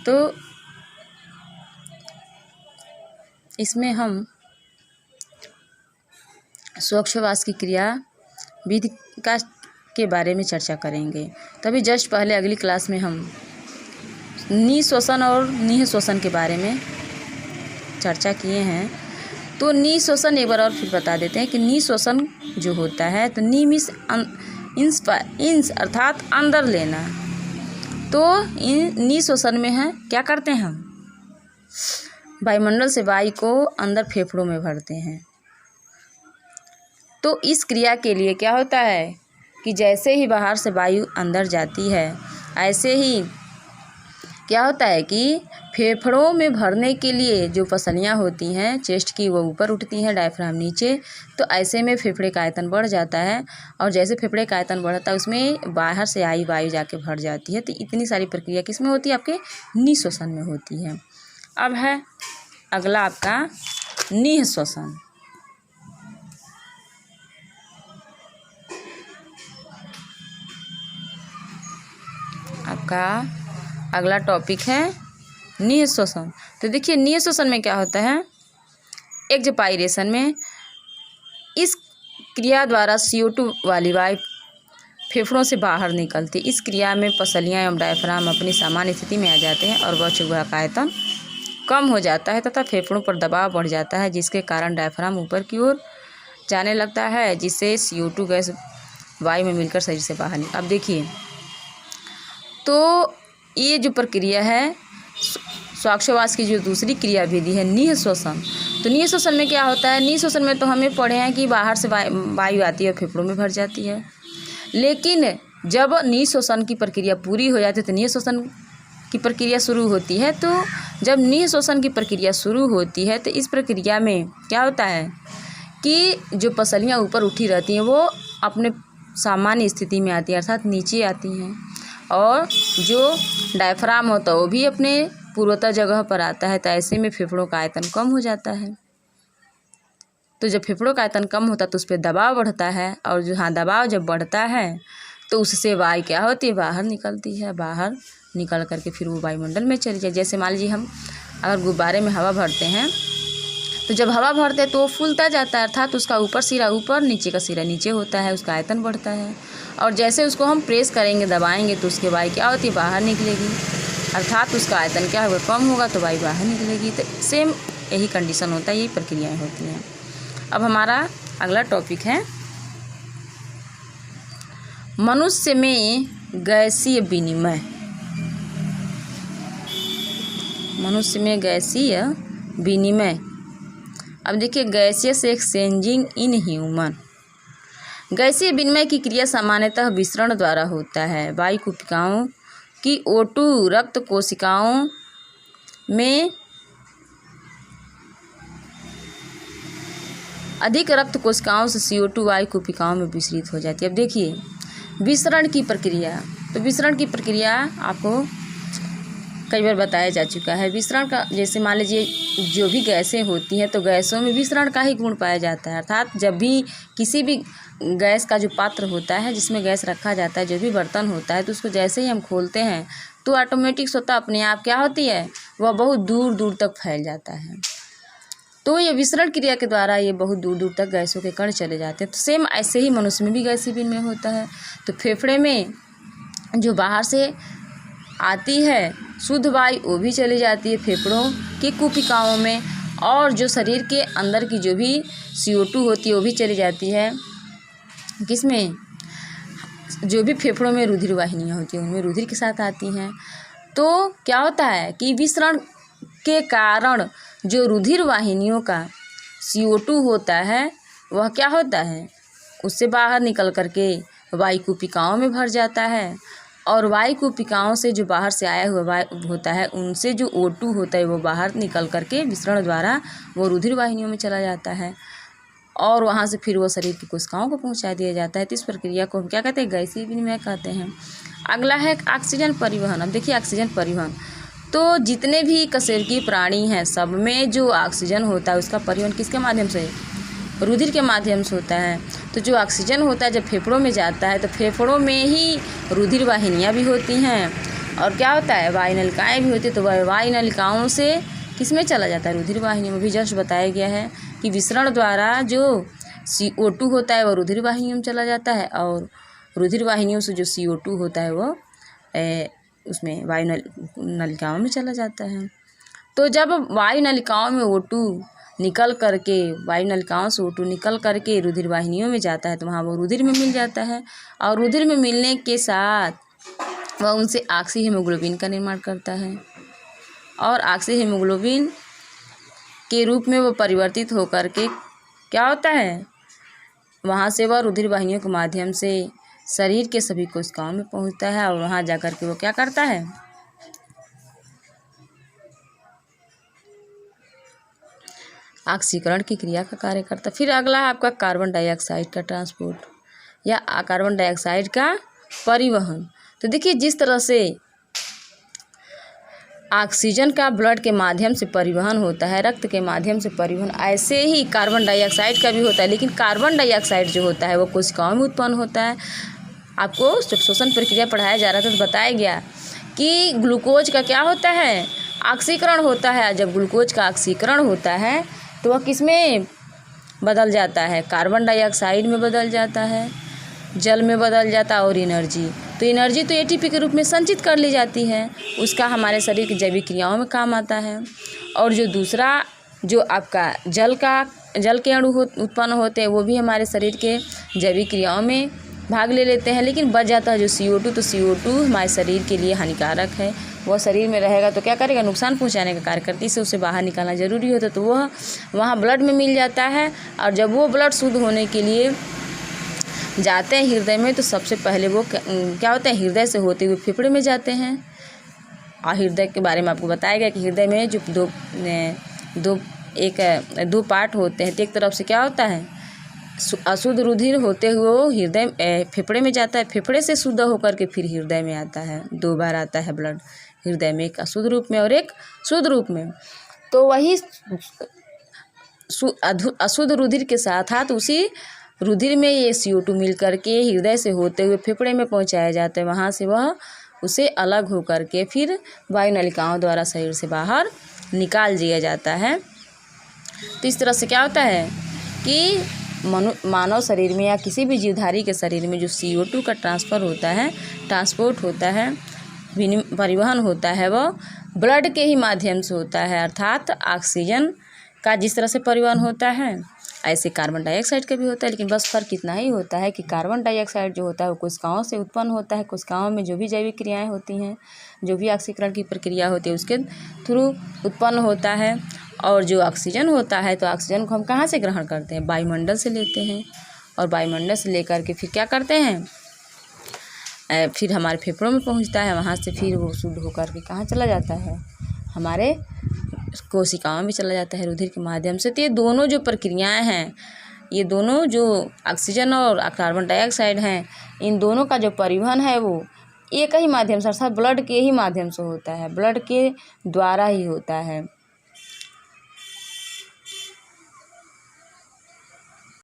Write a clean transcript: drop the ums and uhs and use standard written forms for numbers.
तो इसमें हम श्वासोच्छ्वास की क्रिया विधि के बारे में चर्चा करेंगे। तभी जस्ट पहले अगली क्लास में हम निःश्वसन और निःश्वसन के बारे में चर्चा किए हैं। तो निःश्वसन एक बार और फिर बता देते हैं कि निःश्वसन जो होता है, तो नी मीन्स इंस अर्थात अंदर लेना। तो निःश्वसन में है क्या करते हैं हम, वायुमंडल से वायु को अंदर फेफड़ों में भरते हैं। तो इस क्रिया के लिए क्या होता है कि जैसे ही बाहर से वायु अंदर जाती है, ऐसे ही क्या होता है कि फेफड़ों में भरने के लिए जो पसलियाँ होती हैं चेस्ट की, वो ऊपर उठती हैं, डायफ्राम नीचे। तो ऐसे में फेफड़े का आयतन बढ़ जाता है, और जैसे फेफड़े का आयतन बढ़ता है उसमें बाहर से आई वायु जाके भर जाती है। तो इतनी सारी प्रक्रिया किस में होती है, आपके निःश्वसन में होती है। अब है अगला आपका निःश्वसन। आपका अगला टॉपिक है निःश्वसन। तो देखिए निःश्वसन में क्या होता है, एक्सपायरेशन में इस क्रिया द्वारा CO2 वाली वायु फेफड़ों से बाहर निकलती। इस क्रिया में पसलियाँ एवं डायफ्राम अपनी सामान्य स्थिति में आ जाते हैं और वह का आयतन कम हो जाता है तथा फेफड़ों पर दबाव बढ़ जाता है, जिसके कारण डायफ्राम ऊपर की ओर जाने लगता है, जिससे CO2 गैस वायु में मिलकर शरीर से बाहर अब देखिए, तो ये जो प्रक्रिया है श्वासोच्छ्वास की जो दूसरी क्रिया विधि है निःश्वसन। तो निःश्वसन में क्या होता है, निःश्वसन में तो हमें पढ़े हैं कि बाहर से वायु आती है और फेफड़ों में भर जाती है। लेकिन जब निःश्वसन की प्रक्रिया पूरी हो जाती है तो निःश्वसन की प्रक्रिया शुरू होती है। तो जब निःश्वसन की प्रक्रिया शुरू होती है तो इस प्रक्रिया में क्या होता है कि जो पसलियाँ ऊपर उठी रहती हैं वो अपने सामान्य स्थिति में आती हैं, अर्थात नीचे आती हैं, और जो डायफ्राम होता है वो भी अपने पूर्वोत्तर जगह पर आता है। तो ऐसे में फेफड़ों का आयतन कम हो जाता है। तो जब फेफड़ों का आयतन कम होता है तो उस पर दबाव बढ़ता है, और जो दबाव जब बढ़ता है तो उससे वायु क्या होती है, बाहर निकलती है। बाहर निकल करके फिर वो वायुमंडल में चली जाए। जैसे मान लीजिए हम अगर गुब्बारे में हवा भरते हैं, तो जब हवा भरते हैं तो वो फूलता जाता है, अर्थात उसका ऊपर सिरा ऊपर, नीचे का सिरा नीचे होता है, उसका आयतन बढ़ता है। और जैसे उसको हम प्रेस करेंगे, दबाएंगे, तो उसके वायु क्या होती है, बाहर निकलेगी, अर्थात उसका आयतन क्या होगा, कम होगा, तो वायु बाहर निकलेगी। तो सेम यही कंडीशन होता है, यही प्रक्रियाएँ होती हैं। अब हमारा अगला टॉपिक है मनुष्य में गैसीय विनिमय। मनुष्य में गैसीय विनिमय। अब देखिए, गैसियस एक्सचेंजिंग इन ह्यूमन। गैसीय विनिमय की क्रिया सामान्यतः विसरण द्वारा होता है। वायु कोशिकाओं की O2 रक्त कोशिकाओं में अधिक रक्त कोशिकाओं से CO2 वायु कोशिकाओं में विसरित हो जाती है। अब देखिए विसरण की प्रक्रिया, तो विसरण की प्रक्रिया आपको कई बार बताया जा चुका है। विसरण का, जैसे मान लीजिए जो भी गैसें होती हैं तो गैसों में विसरण का ही गुण पाया जाता है, अर्थात जब भी किसी भी गैस का जो पात्र होता है जिसमें गैस रखा जाता है, जो भी बर्तन होता है, तो उसको जैसे ही हम खोलते हैं तो ऑटोमेटिक स्वतः अपने आप क्या होती है, वह बहुत दूर दूर तक फैल जाता है। तो ये विसरण क्रिया के द्वारा ये बहुत दूर दूर तक गैसों के कण चले जाते हैं। तो सेम ऐसे ही मनुष्य में भी गैसीय विनिमय होता है। तो फेफड़े में जो बाहर से आती है शुद्ध वायु वो भी चली जाती है फेफड़ों की कोशिकाओं में, और जो शरीर के अंदर की जो भी CO2 होती है वो भी चली जाती है किसमें, जो भी फेफड़ों में रुधिर वाहिनियाँ होती हैं उनमें रुधिर के साथ आती हैं। तो क्या होता है कि विसरण के कारण जो रुधिर वाहिनियों का CO2 होता है वह क्या होता है, उससे बाहर निकल करके वायु कोशिकाओं में भर जाता है, और वायु कोशिकाओं से जो बाहर से आया हुआ वायु होता है उनसे जो O2 होता है वो बाहर निकल करके विसरण द्वारा वो रुधिर वाहिनियों में चला जाता है, और वहाँ से फिर वो शरीर की कोशिकाओं को पहुँचा दिया जाता है। तो इस प्रक्रिया को हम क्या कहते हैं, गैसीय विनिमय कहते हैं। अगला है ऑक्सीजन परिवहन। अब देखिए ऑक्सीजन परिवहन, तो जितने भी कशेरुकी प्राणी हैं सब में जो ऑक्सीजन होता है उसका परिवहन किसके माध्यम से, रुधिर के माध्यम से होता है। तो जो ऑक्सीजन होता है जब फेफड़ों में जाता है तो फेफड़ों में ही रुधिर वाहिनियाँ भी होती हैं, और क्या होता है, वायु नलिकाएँ भी होती है, तो वह वायु नलिकाओं से किस में चला जाता है, रुधिर वाहिनी में। भी जस्ट बताया गया है कि विसरण द्वारा जो CO2 होता है वो रुधिर वाहिनियों में चला जाता है, और रुधिर वाहिनियों से जो CO2 होता है वो उसमें वायु नलिकाओं में चला जाता है। तो जब वायु नलिकाओं में O2 निकल करके, वायु नलिकाओं से O2 निकल करके रुधिर वाहिनियों में जाता है, तो वहाँ वो रुधिर में मिल जाता है, और रुधिर में मिलने के साथ वह उनसे ऑक्सी हीमोग्लोबिन का निर्माण करता है, और ऑक्सी हीमोग्लोबिन के रूप में वो परिवर्तित होकर के क्या होता है, वहाँ से वह रुधिर वाहिनियों के माध्यम से शरीर के सभी कोशिकाओं में पहुँचता है, और वहाँ जाकर के वो क्या करता है, ऑक्सीकरण की क्रिया का कार्य करता है। फिर अगला है आपका कार्बन डाइऑक्साइड का ट्रांसपोर्ट या कार्बन डाइऑक्साइड का परिवहन। तो देखिए, जिस तरह से ऑक्सीजन का ब्लड के माध्यम से परिवहन होता है, रक्त के माध्यम से परिवहन, ऐसे ही कार्बन डाइऑक्साइड का भी होता है। लेकिन कार्बन डाइऑक्साइड जो होता है वो कोशिकाओं में उत्पन्न होता है। आपको जब श्वसन प्रक्रिया पढ़ाया जा रहा था तो बताया गया कि ग्लूकोज का क्या होता है, ऑक्सीकरण होता है। जब ग्लूकोज का ऑक्सीकरण होता है तो वह किस में बदल जाता है, कार्बन डाइऑक्साइड में बदल जाता है, जल में बदल जाता है, और एनर्जी, तो एनर्जी तो ATP के रूप में संचित कर ली जाती है, उसका हमारे शरीर की जैविक क्रियाओं में काम आता है। और जो दूसरा जो आपका जल के अणु उत्पन्न होते हैं वो भी हमारे शरीर के जैविक क्रियाओं में भाग ले लेते हैं, लेकिन बच जाता है जो CO2, तो CO2 हमारे शरीर के लिए हानिकारक है। वह शरीर में रहेगा तो क्या करेगा, नुकसान पहुंचाने का कार्य करती है, इससे उसे बाहर निकालना ज़रूरी होता है, तो वह वहाँ ब्लड में मिल जाता है। और जब वो ब्लड शुद्ध होने के लिए जाते हैं हृदय में, तो सबसे पहले वो क्या होता है, हृदय से होते हुए फेफड़े में जाते हैं। और हृदय के बारे में आपको बताया गया कि हृदय में जो दो पार्ट होते हैं, तो एक तरफ से क्या होता है, अशुद्ध रुधिर होते हुए वो हृदय फेफड़े में जाता है, फेफड़े से शुद्ध होकर के फिर हृदय में आता है। 2 बार आता है ब्लड हृदय में, एक अशुद्ध रूप में और एक शुद्ध रूप में। तो वही अशुद्ध रुधिर के साथ उसी रुधिर में ये CO2 मिल करके हृदय से होते हुए फेफड़े में पहुंचाया जाता है। वहाँ से वह उसे अलग होकर के फिर वायु नलिकाओं द्वारा शरीर से बाहर निकाल दिया जाता है। तो इस तरह से क्या होता है कि मानव शरीर में या किसी भी जीवधारी के शरीर में जो CO2 का ट्रांसपोर्ट होता है, परिवहन होता है, वह ब्लड के ही माध्यम से होता है। अर्थात ऑक्सीजन का जिस तरह से परिवहन होता है ऐसे कार्बन डाइऑक्साइड का भी होता है। लेकिन बस फर्क इतना ही होता है कि कार्बन डाइऑक्साइड जो होता है वो कोशिकाओं से उत्पन्न होता है। कोशिकाओं में जो भी जैविक क्रियाएं होती हैं, जो भी ऑक्सीकरण की प्रक्रिया होती है उसके थ्रू उत्पन्न होता है। और जो ऑक्सीजन होता है तो ऑक्सीजन को हम कहाँ से ग्रहण करते हैं, वायुमंडल से लेते हैं। और वायुमंडल से लेकर के फिर क्या करते हैं, फिर हमारे फेफड़ों में पहुँचता है। वहाँ से फिर वो शुद्ध होकर के कहाँ चला जाता है, हमारे कोशिकाओं में चला जाता है रुधिर के माध्यम से। तो ये दोनों जो प्रक्रियाएं हैं, ये दोनों जो ऑक्सीजन और कार्बन डाइऑक्साइड हैं, इन दोनों का जो परिवहन है वो एक ही माध्यम से, अर्थात ब्लड के ही माध्यम से होता है, ब्लड के द्वारा ही होता है।